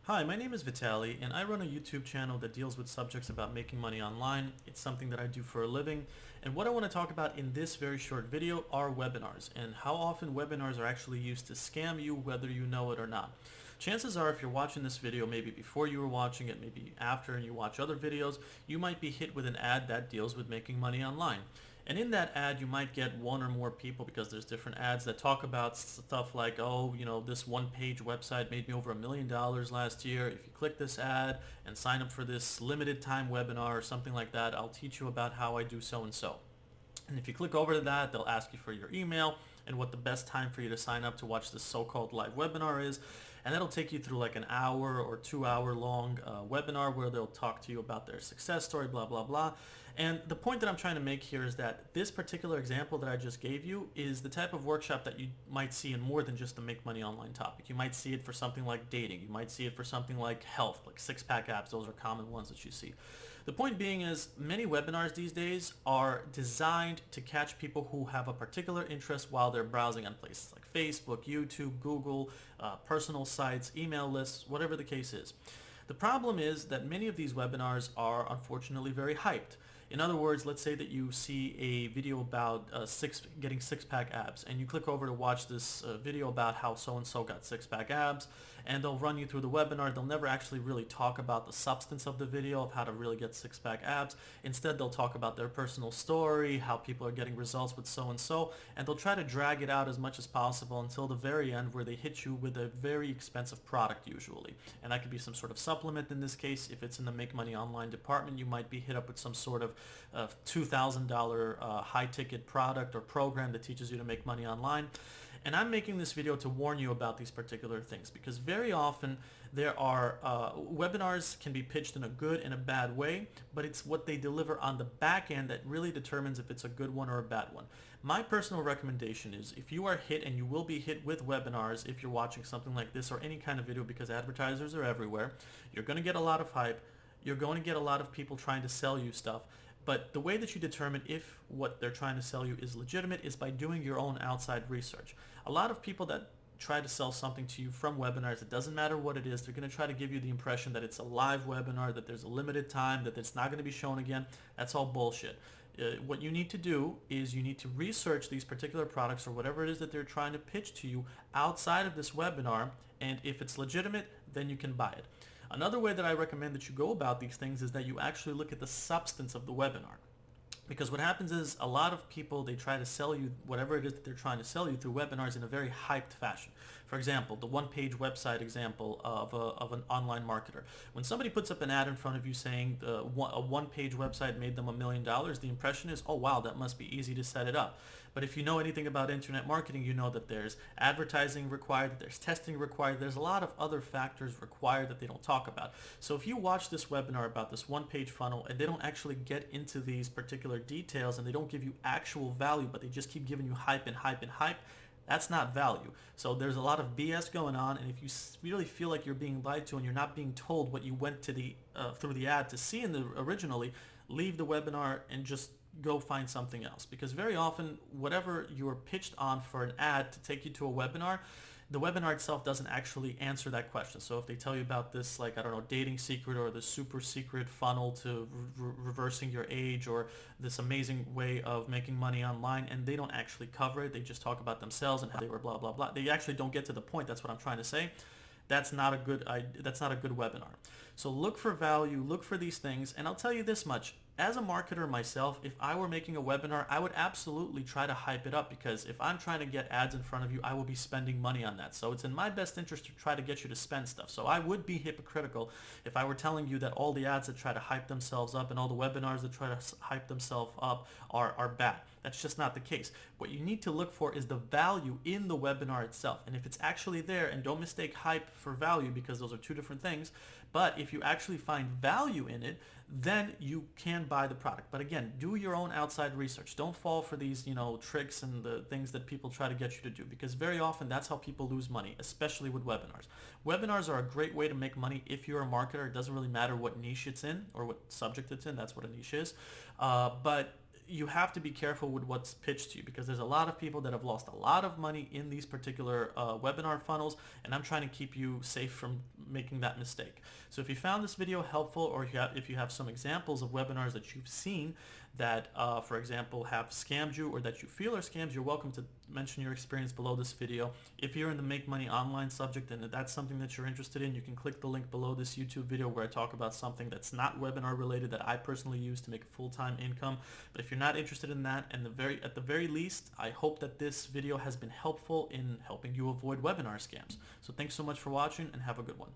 Hi, my name is Vitali, and I run a YouTube channel that deals with subjects about making money online. It's something that I do for a living. And what I want to talk about in this very short video are webinars and how often webinars are actually used to scam you, whether you know it or not. Chances are if you're watching this video, maybe before you were watching it, maybe after, and you watch other videos, you might be hit with an ad that deals with making money online. And in that ad, you might get one or more people, because there's different ads that talk about stuff like, oh, this one-page website made me over $1 million last year. If you click this ad and sign up for this limited time webinar or something like that, I'll teach you about how I do so and so. And if you click over to that, they'll ask you for your email and what the best time for you to sign up to watch this so-called live webinar is. And that'll take you through like an hour or 2 hour long webinar where they'll talk to you about their success story, blah, blah, blah. And the point that I'm trying to make here is that this particular example that I just gave you is the type of workshop that you might see in more than just the make money online topic. You might see it for something like dating. You might see it for something like health, like six-pack abs. Those are common ones that you see. The point being is many webinars these days are designed to catch people who have a particular interest while they're browsing on places like Facebook, YouTube, Google, personal sites, email lists, whatever the case is. The problem is that many of these webinars are unfortunately very hyped. In other words, let's say that you see a video about getting six-pack abs, and you click over to watch this video about how so-and-so got six-pack abs, and they'll run you through the webinar. They'll never actually really talk about the substance of the video of how to really get six-pack abs. Instead, they'll talk about their personal story, how people are getting results with so-and-so, and they'll try to drag it out as much as possible until the very end, where they hit you with a very expensive product usually. And that could be some sort of supplement in this case. If it's in the Make Money Online department, you might be hit up with some sort of $2,000 high-ticket product or program that teaches you to make money online. And I'm making this video to warn you about these particular things, because very often there are webinars can be pitched in a good and a bad way, but it's what they deliver on the back end that really determines if it's a good one or a bad one. My personal recommendation is, if you are hit, and you will be hit with webinars if you're watching something like this or any kind of video, because advertisers are everywhere, you're going to get a lot of hype, you're going to get a lot of people trying to sell you stuff. But the way that you determine if what they're trying to sell you is legitimate is by doing your own outside research. A lot of people that try to sell something to you from webinars, it doesn't matter what it is, they're going to try to give you the impression that it's a live webinar, that there's a limited time, that it's not going to be shown again. That's all bullshit. What you need to do is you need to research these particular products or whatever it is that they're trying to pitch to you outside of this webinar, and if it's legitimate, then you can buy it. Another way that I recommend that you go about these things is that you actually look at the substance of the webinar. Because what happens is a lot of people, they try to sell you whatever it is that they're trying to sell you through webinars in a very hyped fashion. For example, the one-page website example of an online marketer. When somebody puts up an ad in front of you saying a one-page website made them $1 million, the impression is, oh wow, that must be easy to set it up. But if you know anything about internet marketing, you know that there's advertising required, that there's testing required, there's a lot of other factors required that they don't talk about. So if you watch this webinar about this one-page funnel and they don't actually get into these particular details and they don't give you actual value, but they just keep giving you hype and hype and hype, that's not value. So there's a lot of BS going on, and if you really feel like you're being lied to and you're not being told what you went to the through the ad to see in the originally, leave the webinar and just go find something else. Because very often, whatever you're pitched on for an ad to take you to a webinar, the webinar itself doesn't actually answer that question. So if they tell you about this, like, I don't know, dating secret or the super secret funnel to reversing your age or this amazing way of making money online, and they don't actually cover it, they just talk about themselves and how they were blah, blah, blah. They actually don't get to the point. That's what I'm trying to say. That's not a good webinar. So look for value, look for these things, and I'll tell you this much. As a marketer myself, if I were making a webinar, I would absolutely try to hype it up, because if I'm trying to get ads in front of you, I will be spending money on that. So it's in my best interest to try to get you to spend stuff. So I would be hypocritical if I were telling you that all the ads that try to hype themselves up and all the webinars that try to hype themselves up are bad. That's just not the case. What you need to look for is the value in the webinar itself. And if it's actually there, and don't mistake hype for value, because those are two different things, but if you actually find value in it, then you can buy the product. But again, do your own outside research. Don't fall for these, tricks and the things that people try to get you to do, because very often that's how people lose money, especially with webinars. Webinars are a great way to make money if you're a marketer. It doesn't really matter what niche it's in or what subject it's in. That's what a niche is. But you have to be careful with what's pitched to you, because there's a lot of people that have lost a lot of money in these particular webinar funnels, and I'm trying to keep you safe from making that mistake. So if you found this video helpful, or if you have some examples of webinars that you've seen that, for example, have scammed you or that you feel are scams, you're welcome to mention your experience below this video. If you're in the Make Money Online subject and that's something that you're interested in, you can click the link below this YouTube video where I talk about something that's not webinar related that I personally use to make a full-time income. But if you're not interested in that, and at the very least, I hope that this video has been helpful in helping you avoid webinar scams. So thanks so much for watching, and have a good one.